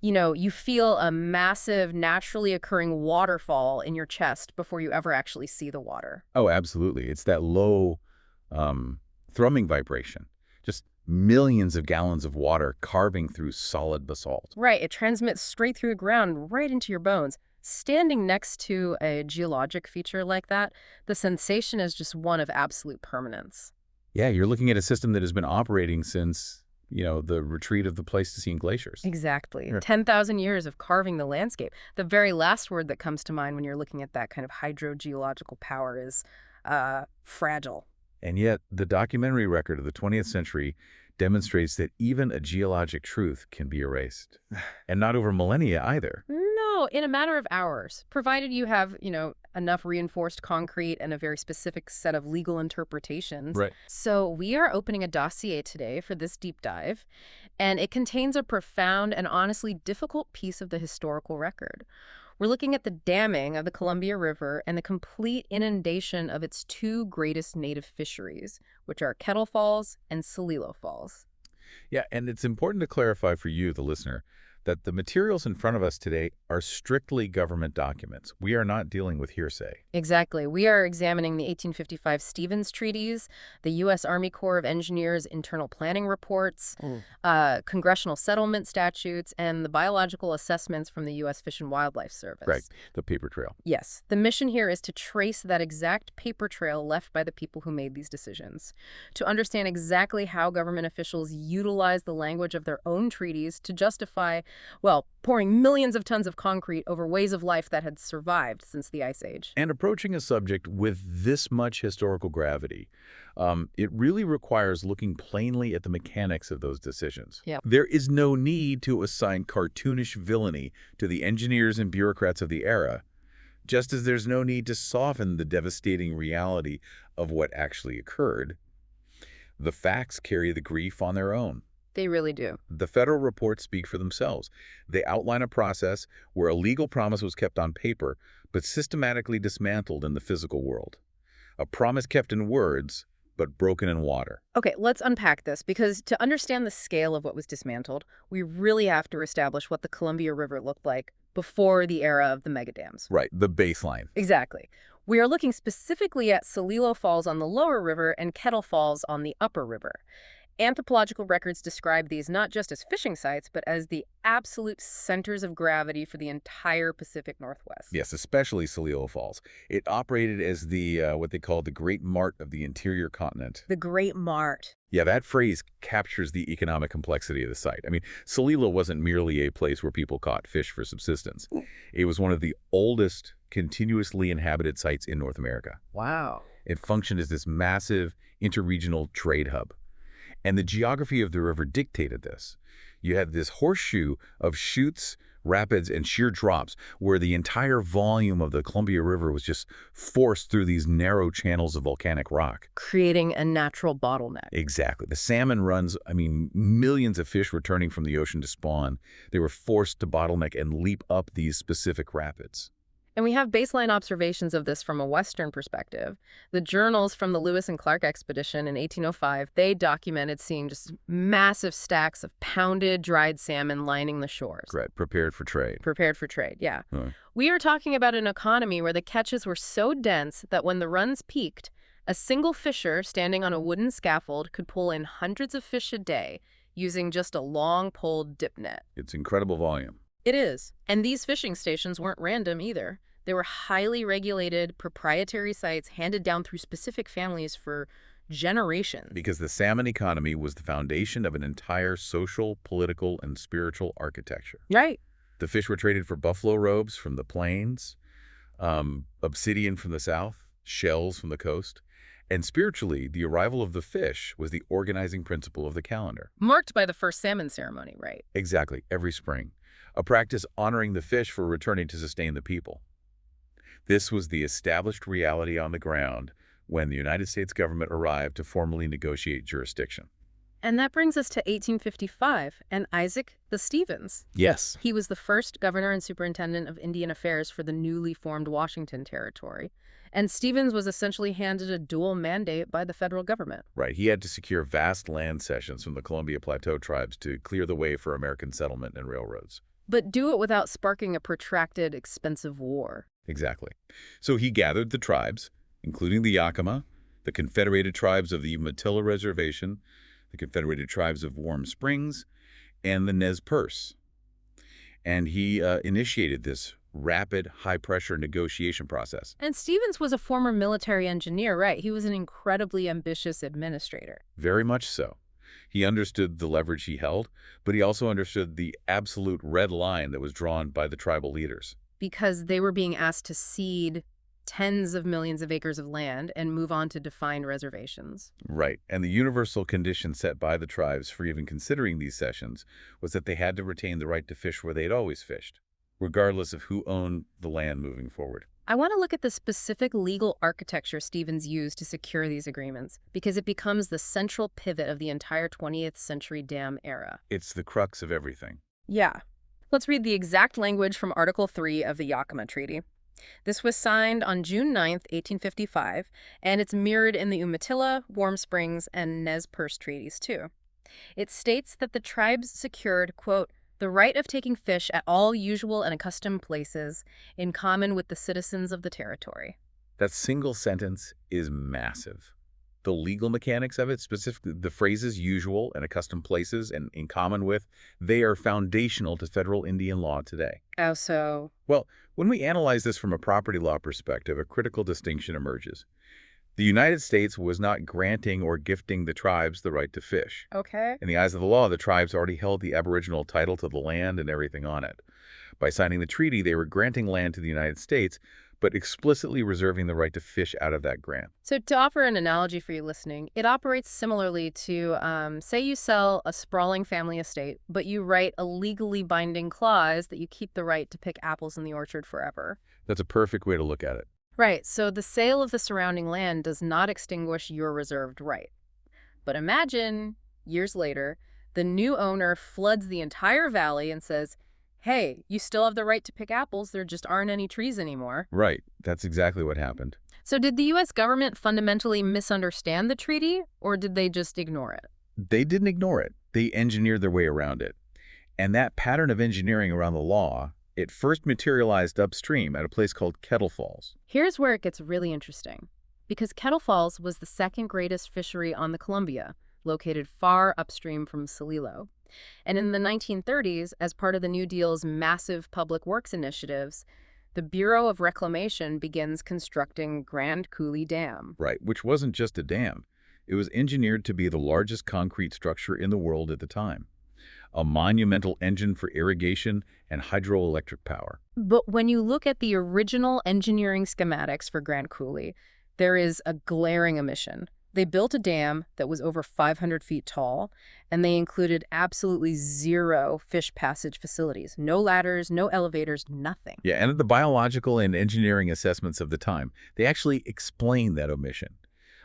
You feel a massive, naturally occurring waterfall in your chest before you ever actually see the water. Oh, absolutely. It's that low thrumming vibration. Just millions of gallons of water carving through solid basalt. Right, it transmits straight through the ground, right into your bones. Standing next to a geologic feature like that, the sensation is just one of absolute permanence. Yeah, you're looking at a system that has been operating since, the retreat of the Pleistocene glaciers. Exactly. Yeah. 10,000 years of carving the landscape. The very last word that comes to mind when you're looking at that kind of hydrogeological power is fragile. And yet, the documentary record of the 20th century demonstrates that even a geologic truth can be erased. And not over millennia either. No, in a matter of hours, provided you have, enough reinforced concrete and a very specific set of legal interpretations. Right. So we are opening a dossier today for this deep dive, and it contains a profound and honestly difficult piece of the historical record. We're looking at the damming of the Columbia River and the complete inundation of its two greatest native fisheries, which are Kettle Falls and Celilo Falls. Yeah, and it's important to clarify for you, the listener, that the materials in front of us today are strictly government documents. We are not dealing with hearsay. Exactly. We are examining the 1855 Stevens Treaties, the U.S. Army Corps of Engineers internal planning reports, congressional settlement statutes, and the biological assessments from the U.S. Fish and Wildlife Service. Right, the paper trail. Yes. The mission here is to trace that exact paper trail left by the people who made these decisions, to understand exactly how government officials utilized the language of their own treaties to justify, well, pouring millions of tons of concrete over ways of life that had survived since the Ice Age. And approaching a subject with this much historical gravity, it really requires looking plainly at the mechanics of those decisions. Yep. There is no need to assign cartoonish villainy to the engineers and bureaucrats of the era, just as there's no need to soften the devastating reality of what actually occurred. The facts carry the grief on their own. They really do. The federal reports speak for themselves. They outline a process where a legal promise was kept on paper, but systematically dismantled in the physical world. A promise kept in words, but broken in water. Okay, let's unpack this, because to understand the scale of what was dismantled, we really have to establish what the Columbia River looked like before the era of the megadams. Right, the baseline. Exactly. We are looking specifically at Celilo Falls on the lower river and Kettle Falls on the upper river. Anthropological records describe these not just as fishing sites, but as the absolute centers of gravity for the entire Pacific Northwest. Yes, especially Celilo Falls. It operated as the what they call the Great Mart of the interior continent. The Great Mart. Yeah, that phrase captures the economic complexity of the site. I mean, Celilo wasn't merely a place where people caught fish for subsistence. It was one of the oldest continuously inhabited sites in North America. Wow. It functioned as this massive interregional trade hub. And the geography of the river dictated this. You had this horseshoe of chutes, rapids, and sheer drops where the entire volume of the Columbia River was just forced through these narrow channels of volcanic rock. Creating a natural bottleneck. Exactly. The salmon runs, millions of fish returning from the ocean to spawn. They were forced to bottleneck and leap up these specific rapids. And we have baseline observations of this from a Western perspective. The journals from the Lewis and Clark expedition in 1805, they documented seeing just massive stacks of pounded, dried salmon lining the shores. Right, prepared for trade. Prepared for trade, yeah. We are talking about an economy where the catches were so dense that when the runs peaked, a single fisher standing on a wooden scaffold could pull in hundreds of fish a day using just a long-poled dip net. It's incredible volume. It is. And these fishing stations weren't random either. They were highly regulated, proprietary sites handed down through specific families for generations. Because the salmon economy was the foundation of an entire social, political, and spiritual architecture. Right. The fish were traded for buffalo robes from the plains, obsidian from the south, shells from the coast. And spiritually, the arrival of the fish was the organizing principle of the calendar. Marked by the first salmon ceremony, right? Exactly, every spring. A practice honoring the fish for returning to sustain the people. This was the established reality on the ground when the United States government arrived to formally negotiate jurisdiction. And that brings us to 1855 and Isaac the Stevens. Yes. He was the first governor and superintendent of Indian Affairs for the newly formed Washington Territory. And Stevens was essentially handed a dual mandate by the federal government. Right. He had to secure vast land cessions from the Columbia Plateau tribes to clear the way for American settlement and railroads. But do it without sparking a protracted, expensive war. Exactly. So he gathered the tribes, including the Yakima, the Confederated Tribes of the Umatilla Reservation, the Confederated Tribes of Warm Springs, and the Nez Perce. And he initiated this rapid, high-pressure negotiation process. And Stevens was a former military engineer, right? He was an incredibly ambitious administrator. Very much so. He understood the leverage he held, but he also understood the absolute red line that was drawn by the tribal leaders. Because they were being asked to cede tens of millions of acres of land and move on to defined reservations. Right. And the universal condition set by the tribes for even considering these cessions was that they had to retain the right to fish where they'd always fished, regardless of who owned the land moving forward. I want to look at the specific legal architecture Stevens used to secure these agreements, because it becomes the central pivot of the entire 20th century dam era. It's the crux of everything. Yeah. Let's read the exact language from Article 3 of the Yakima Treaty. This was signed on June 9th, 1855, and it's mirrored in the Umatilla, Warm Springs, and Nez Perce treaties, too. It states that the tribes secured, quote, the right of taking fish at all usual and accustomed places in common with the citizens of the territory. That single sentence is massive. The legal mechanics of it, specifically the phrases usual and accustomed places and in common with, they are foundational to federal Indian law today. Oh, so? Well, when we analyze this from a property law perspective, a critical distinction emerges. The United States was not granting or gifting the tribes the right to fish. Okay. In the eyes of the law, the tribes already held the aboriginal title to the land and everything on it. By signing the treaty, they were granting land to the United States, but explicitly reserving the right to fish out of that grant. So to offer an analogy for you listening, it operates similarly to, say you sell a sprawling family estate, but you write a legally binding clause that you keep the right to pick apples in the orchard forever. That's a perfect way to look at it. Right, so the sale of the surrounding land does not extinguish your reserved right. But imagine, years later, the new owner floods the entire valley and says, hey, you still have the right to pick apples, there just aren't any trees anymore. Right, that's exactly what happened. So did the U.S. government fundamentally misunderstand the treaty, or did they just ignore it? They didn't ignore it. They engineered their way around it. And that pattern of engineering around the law, it first materialized upstream at a place called Kettle Falls. Here's where it gets really interesting. Because Kettle Falls was the second greatest fishery on the Columbia, located far upstream from Celilo. And in the 1930s, as part of the New Deal's massive public works initiatives, the Bureau of Reclamation begins constructing Grand Coulee Dam. Right, which wasn't just a dam. It was engineered to be the largest concrete structure in the world at the time. A monumental engine for irrigation and hydroelectric power. But when you look at the original engineering schematics for Grand Coulee, there is a glaring omission. They built a dam that was over 500 feet tall, and they included absolutely zero fish passage facilities. No ladders, no elevators, nothing. Yeah, and the biological and engineering assessments of the time, they actually explain that omission.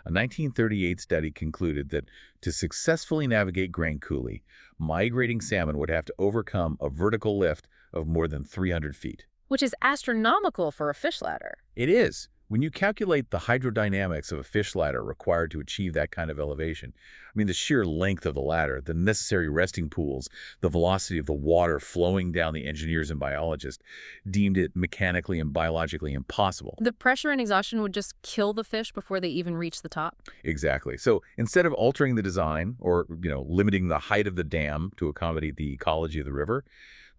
A 1938 study concluded that to successfully navigate Grand Coulee, migrating salmon would have to overcome a vertical lift of more than 300 feet. Which is astronomical for a fish ladder. It is. When you calculate the hydrodynamics of a fish ladder required to achieve that kind of elevation, I mean, the sheer length of the ladder, the necessary resting pools, the velocity of the water flowing down, the engineers and biologists deemed it mechanically and biologically impossible. The pressure and exhaustion would just kill the fish before they even reach the top. Exactly. So instead of altering the design or, limiting the height of the dam to accommodate the ecology of the river,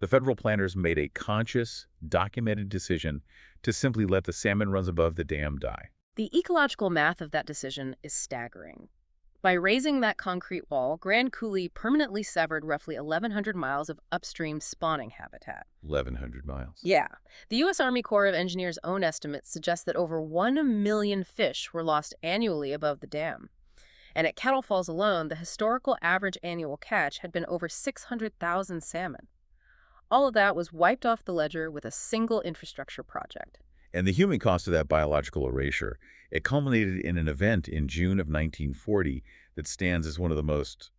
the federal planners made a conscious, documented decision to simply let the salmon runs above the dam die. The ecological math of that decision is staggering. By raising that concrete wall, Grand Coulee permanently severed roughly 1,100 miles of upstream spawning habitat. 1,100 miles. Yeah. The U.S. Army Corps of Engineers' own estimates suggest that over 1 million fish were lost annually above the dam. And at Kettle Falls alone, the historical average annual catch had been over 600,000 salmon. All of that was wiped off the ledger with a single infrastructure project. And the human cost of that biological erasure, it culminated in an event in June of 1940 that stands as one of the most,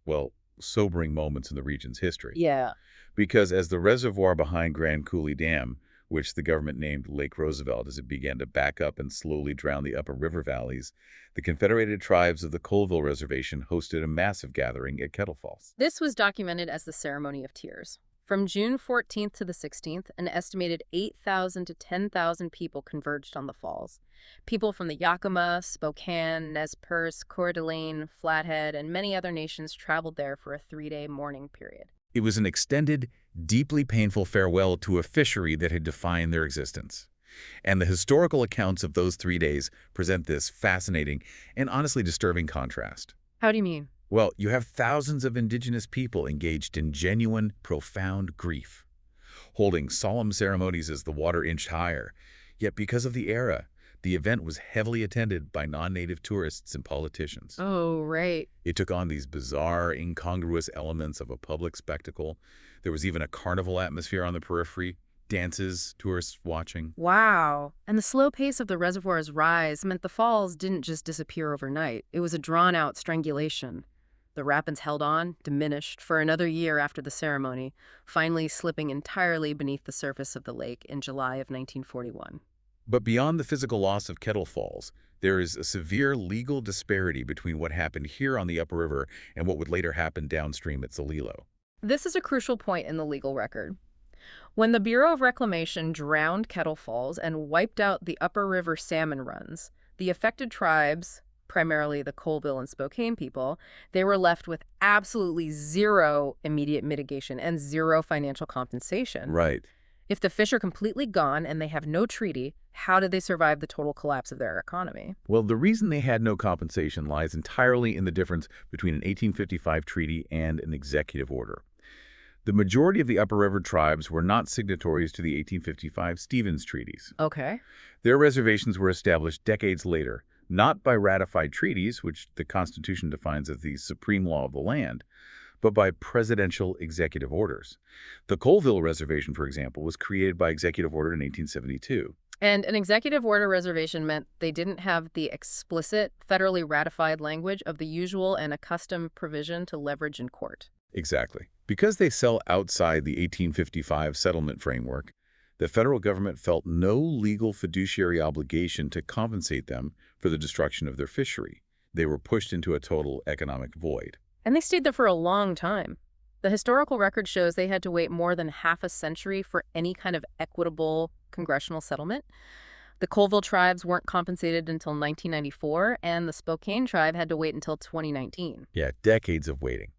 sobering moments in the region's history. Yeah. Because as the reservoir behind Grand Coulee Dam, which the government named Lake Roosevelt as it began to back up and slowly drown the upper river valleys, the Confederated Tribes of the Colville Reservation hosted a massive gathering at Kettle Falls. This was documented as the Ceremony of Tears. From June 14th to the 16th, an estimated 8,000 to 10,000 people converged on the falls. People from the Yakima, Spokane, Nez Perce, Coeur d'Alene, Flathead, and many other nations traveled there for a 3-day mourning period. It was an extended, deeply painful farewell to a fishery that had defined their existence. And the historical accounts of those 3 days present this fascinating and honestly disturbing contrast. How do you mean? Well, you have thousands of indigenous people engaged in genuine, profound grief, holding solemn ceremonies as the water inched higher. Yet because of the era, the event was heavily attended by non-native tourists and politicians. Oh, right. It took on these bizarre, incongruous elements of a public spectacle. There was even a carnival atmosphere on the periphery, dances, tourists watching. Wow. And the slow pace of the reservoir's rise meant the falls didn't just disappear overnight. It was a drawn-out strangulation. The rapids held on, diminished, for another year after the ceremony, finally slipping entirely beneath the surface of the lake in July of 1941. But beyond the physical loss of Kettle Falls, there is a severe legal disparity between what happened here on the upper river and what would later happen downstream at Celilo. This is a crucial point in the legal record. When the Bureau of Reclamation drowned Kettle Falls and wiped out the upper river salmon runs, the affected tribes, primarily the Colville and Spokane people, they were left with absolutely zero immediate mitigation and zero financial compensation. Right. If the fish are completely gone and they have no treaty, how did they survive the total collapse of their economy? Well, the reason they had no compensation lies entirely in the difference between an 1855 treaty and an executive order. The majority of the upper river tribes were not signatories to the 1855 Stevens Treaties. Okay. Their reservations were established decades later, not by ratified treaties, which the Constitution defines as the supreme law of the land, but by presidential executive orders. The Colville Reservation, for example, was created by executive order in 1872. And an executive order reservation meant they didn't have the explicit, federally ratified language of the usual and accustomed provision to leverage in court. Exactly. Because they sell outside the 1855 settlement framework, the federal government felt no legal fiduciary obligation to compensate them for the destruction of their fishery. They were pushed into a total economic void. And they stayed there for a long time. The historical record shows they had to wait more than half a century for any kind of equitable congressional settlement. The Colville tribes weren't compensated until 1994, and the Spokane tribe had to wait until 2019. Yeah, decades of waiting.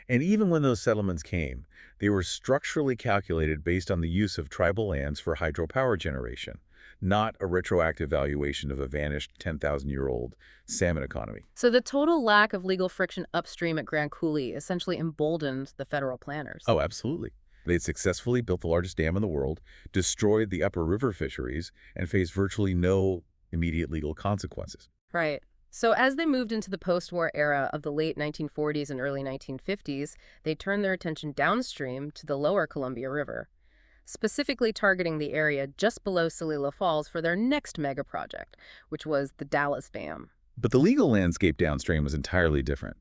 And even when those settlements came, they were structurally calculated based on the use of tribal lands for hydropower generation, not a retroactive valuation of a vanished 10,000-year-old salmon economy. So the total lack of legal friction upstream at Grand Coulee essentially emboldened the federal planners. Oh, absolutely. They had successfully built the largest dam in the world, destroyed the upper river fisheries, and faced virtually no immediate legal consequences. Right. So as they moved into the post-war era of the late 1940s and early 1950s, they turned their attention downstream to the lower Columbia River, specifically targeting the area just below Celilo Falls for their next mega project, which was the Dalles Dam. But the legal landscape downstream was entirely different.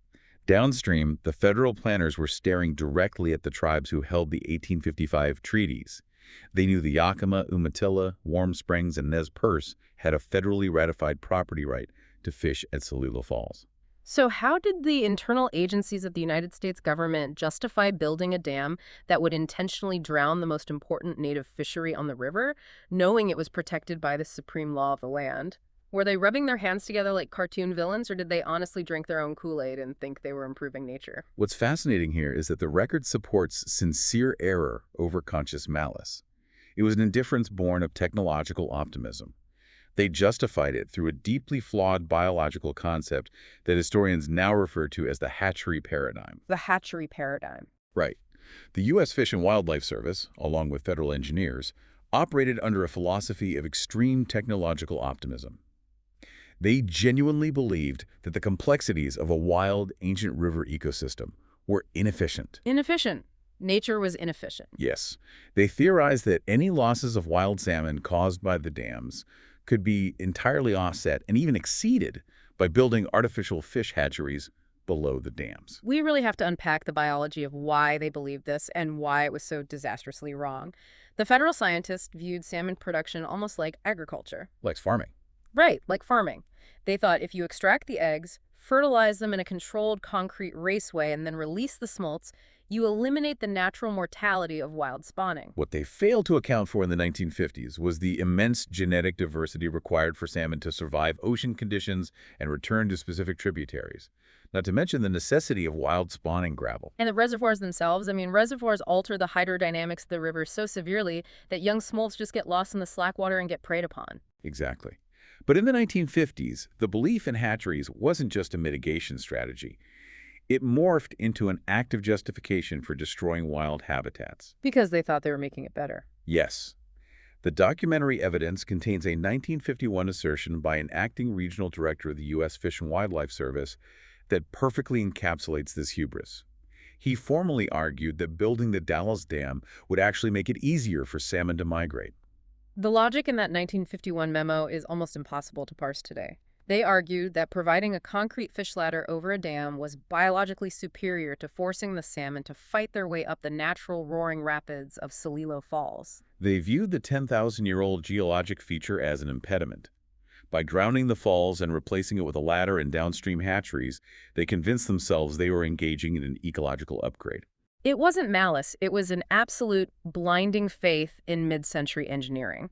Downstream, the federal planners were staring directly at the tribes who held the 1855 treaties. They knew the Yakima, Umatilla, Warm Springs, and Nez Perce had a federally ratified property right to fish at Celilo Falls. So how did the internal agencies of the United States government justify building a dam that would intentionally drown the most important native fishery on the river, knowing it was protected by the supreme law of the land? Were they rubbing their hands together like cartoon villains, or did they honestly drink their own Kool-Aid and think they were improving nature? What's fascinating here is that the record supports sincere error over conscious malice. It was an indifference born of technological optimism. They justified it through a deeply flawed biological concept that historians now refer to as the hatchery paradigm. The hatchery paradigm. Right. The U.S. Fish and Wildlife Service, along with federal engineers, operated under a philosophy of extreme technological optimism. They genuinely believed that the complexities of a wild, ancient river ecosystem were inefficient. Inefficient. Nature was inefficient. Yes. They theorized that any losses of wild salmon caused by the dams could be entirely offset and even exceeded by building artificial fish hatcheries below the dams. We really have to unpack the biology of why they believed this and why it was so disastrously wrong. The federal scientists viewed salmon production almost like agriculture. Like farming. Right, like farming. They thought if you extract the eggs, fertilize them in a controlled concrete raceway, and then release the smolts, You eliminate the natural mortality of wild spawning. What they failed to account for in the 1950s was the immense genetic diversity required for salmon to survive ocean conditions and return to specific tributaries. Not to mention the necessity of wild spawning gravel. And the reservoirs themselves, reservoirs alter the hydrodynamics of the river so severely that young smolts just get lost in the slack water and get preyed upon. Exactly. But in the 1950s, the belief in hatcheries wasn't just a mitigation strategy. It morphed into an active justification for destroying wild habitats. Because they thought they were making it better. Yes. The documentary evidence contains a 1951 assertion by an acting regional director of the U.S. Fish and Wildlife Service that perfectly encapsulates this hubris. He formally argued that building the Dalles Dam would actually make it easier for salmon to migrate. The logic in that 1951 memo is almost impossible to parse today. They argued that providing a concrete fish ladder over a dam was biologically superior to forcing the salmon to fight their way up the natural roaring rapids of Celilo Falls. They viewed the 10,000-year-old geologic feature as an impediment. By drowning the falls and replacing it with a ladder and downstream hatcheries, they convinced themselves they were engaging in an ecological upgrade. It wasn't malice, it was an absolute blinding faith in mid-century engineering.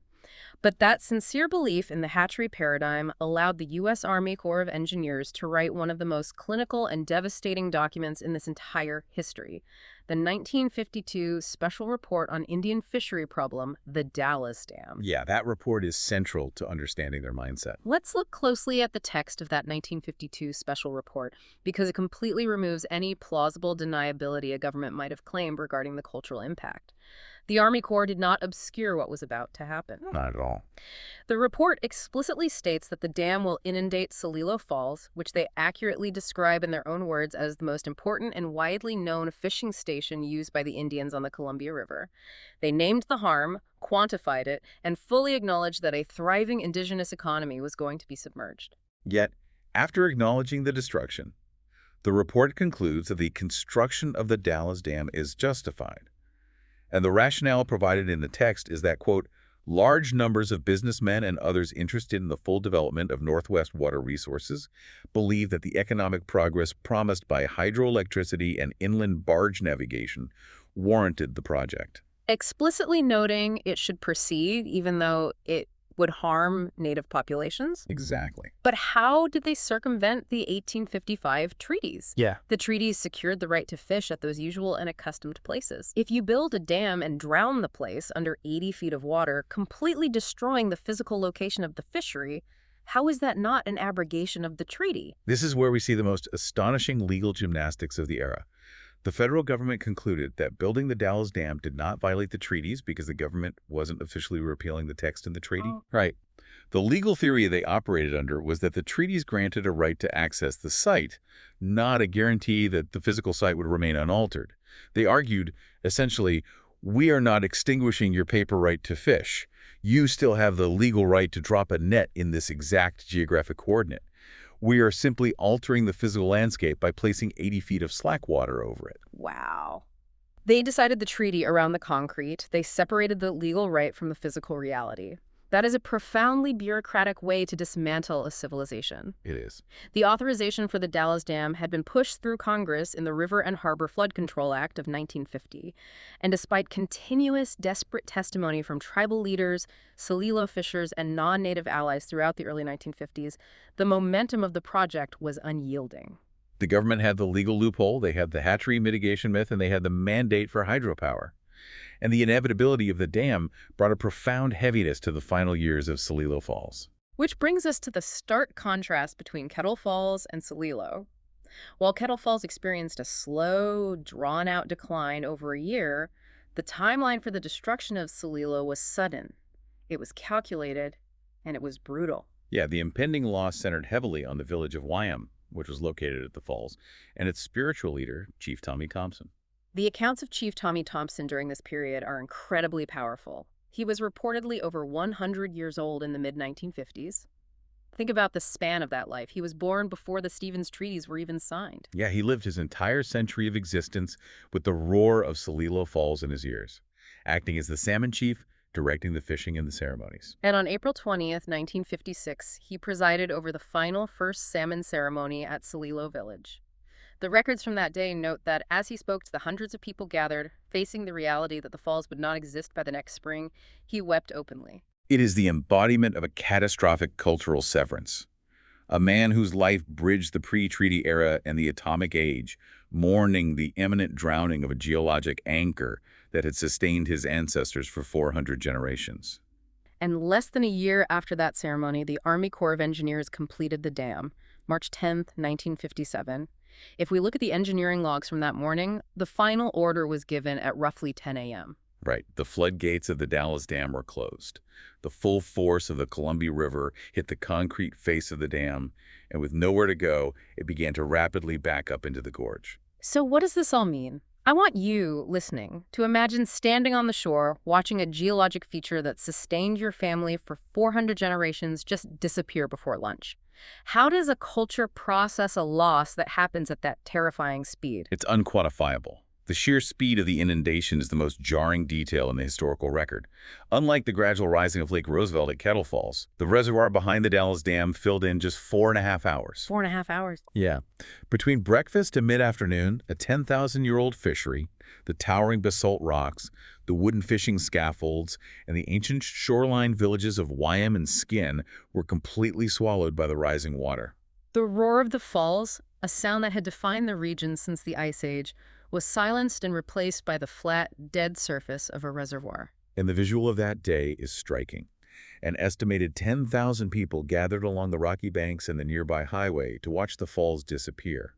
But that sincere belief in the hatchery paradigm allowed the U.S. Army Corps of Engineers to write one of the most clinical and devastating documents in this entire history, the 1952 Special Report on Indian Fishery Problem, the Dalles Dam. Yeah, that report is central to understanding their mindset. Let's look closely at the text of that 1952 Special Report, because it completely removes any plausible deniability a government might have claimed regarding the cultural impact. The Army Corps did not obscure what was about to happen. Not at all. The report explicitly states that the dam will inundate Celilo Falls, which they accurately describe in their own words as the most important and widely known fishing station used by the Indians on the Columbia River. They named the harm, quantified it, and fully acknowledged that a thriving indigenous economy was going to be submerged. Yet, after acknowledging the destruction, the report concludes that the construction of the Dalles Dam is justified. And the rationale provided in the text is that, quote, large numbers of businessmen and others interested in the full development of Northwest water resources believe that the economic progress promised by hydroelectricity and inland barge navigation warranted the project. Explicitly noting it should proceed, even though it would harm native populations? Exactly. But how did they circumvent the 1855 treaties? Yeah. The treaties secured the right to fish at those usual and accustomed places. If you build a dam and drown the place under 80 feet of water, completely destroying the physical location of the fishery, how is that not an abrogation of the treaty? This is where we see the most astonishing legal gymnastics of the era. The federal government concluded that building the Dalles Dam did not violate the treaties because the government wasn't officially repealing the text in the treaty. Oh. Right. The legal theory they operated under was that the treaties granted a right to access the site, not a guarantee that the physical site would remain unaltered. They argued, essentially, we are not extinguishing your paper right to fish. You still have the legal right to drop a net in this exact geographic coordinate. We are simply altering the physical landscape by placing 80 feet of slack water over it. Wow. They decided the treaty around the concrete. They separated the legal right from the physical reality. That is a profoundly bureaucratic way to dismantle a civilization. It is. The authorization for the Dalles Dam had been pushed through Congress in the River and Harbor Flood Control Act of 1950. And despite continuous, desperate testimony from tribal leaders, Celilo fishers, and non-native allies throughout the early 1950s, the momentum of the project was unyielding. The government had the legal loophole, they had the hatchery mitigation myth, and they had the mandate for hydropower. And the inevitability of the dam brought a profound heaviness to the final years of Celilo Falls. Which brings us to the stark contrast between Kettle Falls and Celilo. While Kettle Falls experienced a slow, drawn-out decline over a year, the timeline for the destruction of Celilo was sudden. It was calculated, and it was brutal. Yeah, the impending loss centered heavily on the village of Wyam, which was located at the falls, and its spiritual leader, Chief Tommy Thompson. The accounts of Chief Tommy Thompson during this period are incredibly powerful. He was reportedly over 100 years old in the mid-1950s. Think about the span of that life. He was born before the Stevens Treaties were even signed. Yeah, he lived his entire century of existence with the roar of Celilo Falls in his ears, acting as the salmon chief, directing the fishing and the ceremonies. And on April 20th, 1956, he presided over the final first salmon ceremony at Celilo Village. The records from that day note that as he spoke to the hundreds of people gathered, facing the reality that the falls would not exist by the next spring, he wept openly. It is the embodiment of a catastrophic cultural severance. A man whose life bridged the pre-treaty era and the atomic age, mourning the imminent drowning of a geologic anchor that had sustained his ancestors for 400 generations. And less than a year after that ceremony, the Army Corps of Engineers completed the dam, March 10th, 1957. If we look at the engineering logs from that morning, the final order was given at roughly 10 a.m. Right. The floodgates of the Dalles Dam were closed. The full force of the Columbia River hit the concrete face of the dam, and with nowhere to go, it began to rapidly back up into the gorge. So what does this all mean? I want you, listening, to imagine standing on the shore, watching a geologic feature that sustained your family for 400 generations just disappear before lunch. How does a culture process a loss that happens at that terrifying speed? It's unquantifiable. The sheer speed of the inundation is the most jarring detail in the historical record. Unlike the gradual rising of Lake Roosevelt at Kettle Falls, the reservoir behind the Dalles Dam filled in just 4.5 hours. 4.5 hours. Yeah. Between breakfast and mid-afternoon, a 10,000-year-old fishery, the towering basalt rocks, the wooden fishing scaffolds, and the ancient shoreline villages of Wyam and Skin were completely swallowed by the rising water. The roar of the falls, a sound that had defined the region since the Ice Age, was silenced and replaced by the flat, dead surface of a reservoir. And the visual of that day is striking. An estimated 10,000 people gathered along the rocky banks and the nearby highway to watch the falls disappear.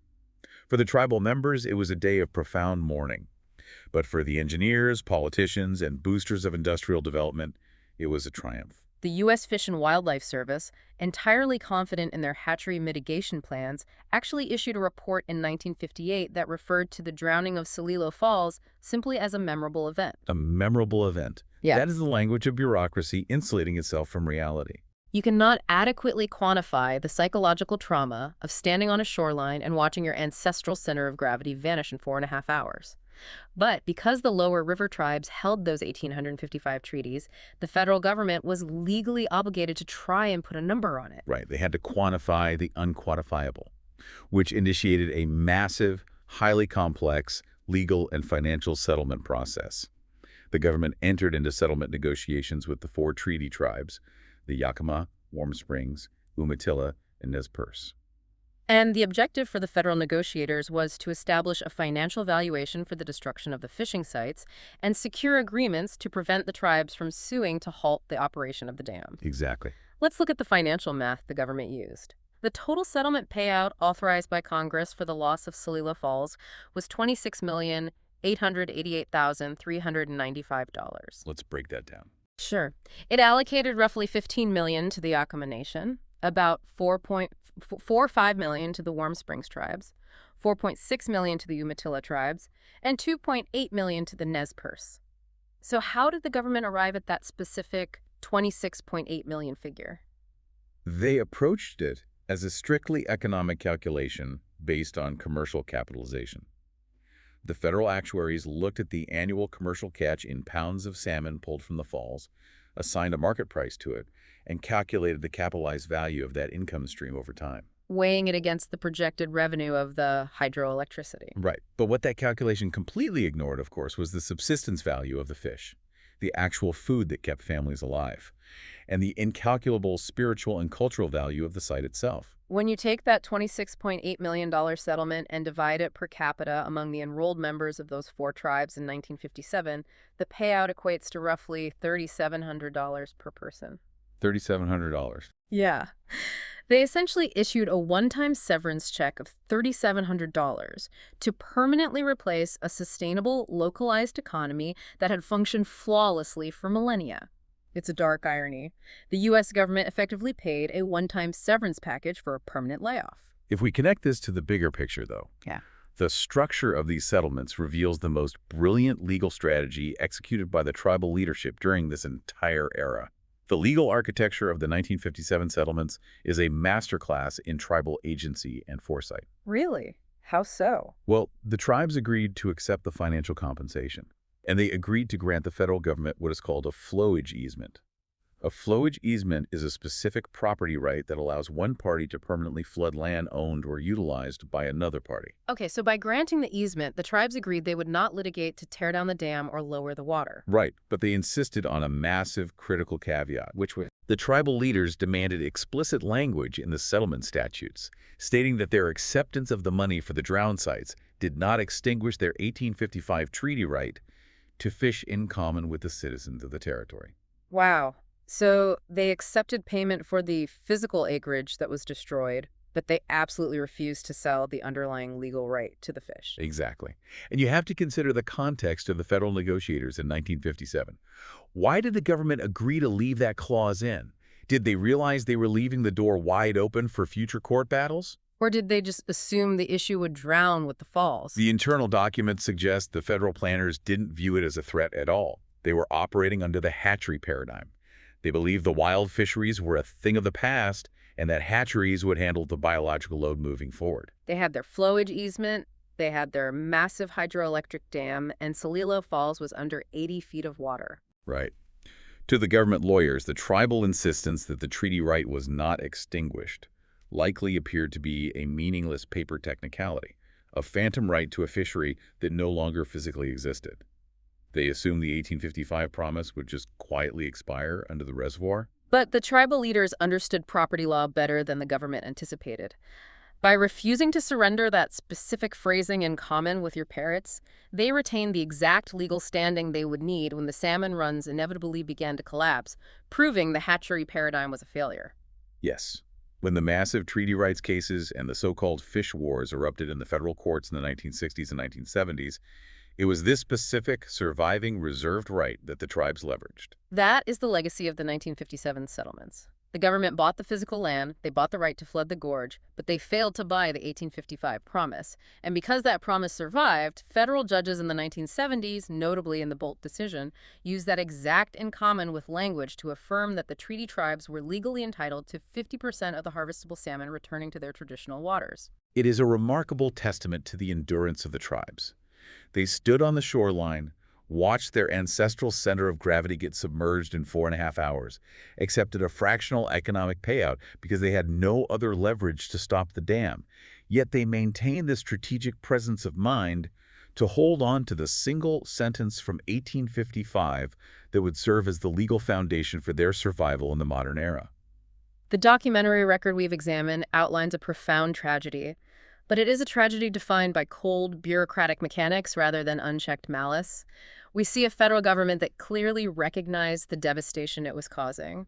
For the tribal members, it was a day of profound mourning. But for the engineers, politicians, and boosters of industrial development, it was a triumph. The U.S. Fish and Wildlife Service, entirely confident in their hatchery mitigation plans, actually issued a report in 1958 that referred to the drowning of Celilo Falls simply as a memorable event. A memorable event. Yeah. That is the language of bureaucracy insulating itself from reality. You cannot adequately quantify the psychological trauma of standing on a shoreline and watching your ancestral center of gravity vanish in 4.5 hours. But because the lower river tribes held those 1855 treaties, the federal government was legally obligated to try and put a number on it. Right. They had to quantify the unquantifiable, which initiated a massive, highly complex legal and financial settlement process. The government entered into settlement negotiations with the 4 treaty tribes, the Yakima, Warm Springs, Umatilla, and Nez Perce. And the objective for the federal negotiators was to establish a financial valuation for the destruction of the fishing sites and secure agreements to prevent the tribes from suing to halt the operation of the dam. Exactly. Let's look at the financial math the government used. The total settlement payout authorized by Congress for the loss of Celilo Falls was $26,888,395. Let's break that down. Sure. It allocated roughly $15 million to the Yakima Nation, about $4.45 million to the Warm Springs tribes, $4.6 million to the Umatilla tribes, and $2.8 million to the Nez Perce. So how did the government arrive at that specific $26.8 million figure? They approached it as a strictly economic calculation based on commercial capitalization. The federal actuaries looked at the annual commercial catch in pounds of salmon pulled from the falls, assigned a market price to it, and calculated the capitalized value of that income stream over time. Weighing it against the projected revenue of the hydroelectricity. Right. But what that calculation completely ignored, of course, was the subsistence value of the fish, the actual food that kept families alive, and the incalculable spiritual and cultural value of the site itself. When you take that $26.8 million settlement and divide it per capita among the enrolled members of those 4 tribes in 1957, the payout equates to roughly $3,700 per person. $3,700. Yeah. They essentially issued a one-time severance check of $3,700 to permanently replace a sustainable, localized economy that had functioned flawlessly for millennia. It's a dark irony. The U.S. government effectively paid a one-time severance package for a permanent layoff. If we connect this to the bigger picture, though, the structure of these settlements reveals the most brilliant legal strategy executed by the tribal leadership during this entire era. The legal architecture of the 1957 settlements is a masterclass in tribal agency and foresight. Really? How so? Well, the tribes agreed to accept the financial compensation, and they agreed to grant the federal government what is called a flowage easement. A flowage easement is a specific property right that allows one party to permanently flood land owned or utilized by another party. Okay, so by granting the easement, the tribes agreed they would not litigate to tear down the dam or lower the water. Right, but they insisted on a massive critical caveat, which was the tribal leaders demanded explicit language in the settlement statutes, stating that their acceptance of the money for the drown sites did not extinguish their 1855 treaty right to fish in common with the citizens of the territory. Wow. So they accepted payment for the physical acreage that was destroyed, but they absolutely refused to sell the underlying legal right to the fish. Exactly. And you have to consider the context of the federal negotiators in 1957. Why did the government agree to leave that clause in? Did they realize they were leaving the door wide open for future court battles? Or did they just assume the issue would drown with the falls? The internal documents suggest the federal planners didn't view it as a threat at all. They were operating under the hatchery paradigm. They believed the wild fisheries were a thing of the past and that hatcheries would handle the biological load moving forward. They had their flowage easement, they had their massive hydroelectric dam, and Celilo Falls was under 80 feet of water. Right. To the government lawyers, the tribal insistence that the treaty right was not extinguished likely appeared to be a meaningless paper technicality, a phantom right to a fishery that no longer physically existed. They assumed the 1855 promise would just quietly expire under the reservoir. But the tribal leaders understood property law better than the government anticipated. By refusing to surrender that specific phrasing in common with your parrots, they retained the exact legal standing they would need when the salmon runs inevitably began to collapse, proving the hatchery paradigm was a failure. Yes. When the massive treaty rights cases and the so-called fish wars erupted in the federal courts in the 1960s and 1970s, it was this specific, surviving, reserved right that the tribes leveraged. That is the legacy of the 1957 settlements. The government bought the physical land, they bought the right to flood the gorge, but they failed to buy the 1855 promise. And because that promise survived, federal judges in the 1970s, notably in the Bolt decision, used that exact in common with language to affirm that the treaty tribes were legally entitled to 50% of the harvestable salmon returning to their traditional waters. It is a remarkable testament to the endurance of the tribes. They stood on the shoreline, watched their ancestral center of gravity get submerged in 4.5 hours, accepted a fractional economic payout because they had no other leverage to stop the dam. Yet they maintained the strategic presence of mind to hold on to the single sentence from 1855 that would serve as the legal foundation for their survival in the modern era. The documentary record we've examined outlines a profound tragedy, but it is a tragedy defined by cold, bureaucratic mechanics rather than unchecked malice. We see a federal government that clearly recognized the devastation it was causing.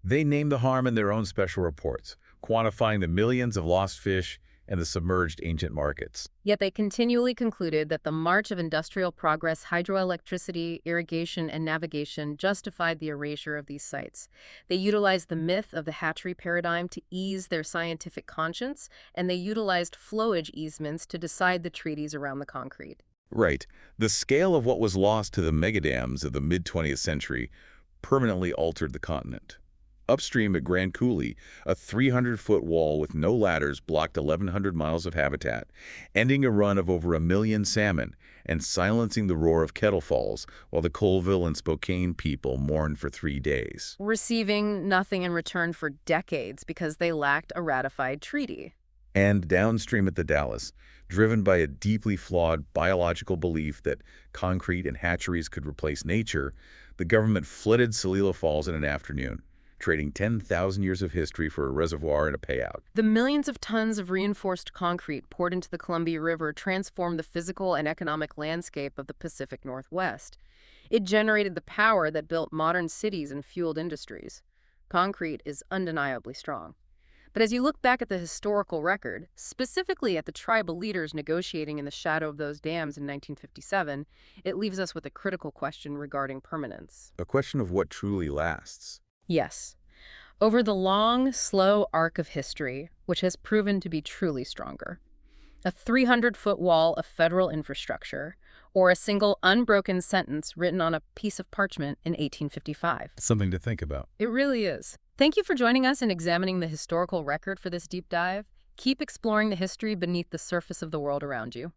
They named the harm in their own special reports, quantifying the millions of lost fish and the submerged ancient markets. Yet they continually concluded that the march of industrial progress, hydroelectricity, irrigation, and navigation justified the erasure of these sites. They utilized the myth of the hatchery paradigm to ease their scientific conscience, and they utilized flowage easements to decide the treaties around the concrete. Right. The scale of what was lost to the megadams of the mid-20th century permanently altered the continent. Upstream at Grand Coulee, a 300-foot wall with no ladders blocked 1,100 miles of habitat, ending a run of over 1 million salmon and silencing the roar of Kettle Falls while the Colville and Spokane people mourned for 3 days. Receiving nothing in return for decades because they lacked a ratified treaty. And downstream at the Dalles, driven by a deeply flawed biological belief that concrete and hatcheries could replace nature, the government flooded Celilo Falls in an afternoon, trading 10,000 years of history for a reservoir and a payout. The millions of tons of reinforced concrete poured into the Columbia River transformed the physical and economic landscape of the Pacific Northwest. It generated the power that built modern cities and fueled industries. Concrete is undeniably strong. But as you look back at the historical record, specifically at the tribal leaders negotiating in the shadow of those dams in 1957, it leaves us with a critical question regarding permanence. A question of what truly lasts. Yes. Over the long, slow arc of history, which has proven to be truly stronger. A 300-foot wall of federal infrastructure, or a single unbroken sentence written on a piece of parchment in 1855. Something to think about. It really is. Thank you for joining us in examining the historical record for this deep dive. Keep exploring the history beneath the surface of the world around you.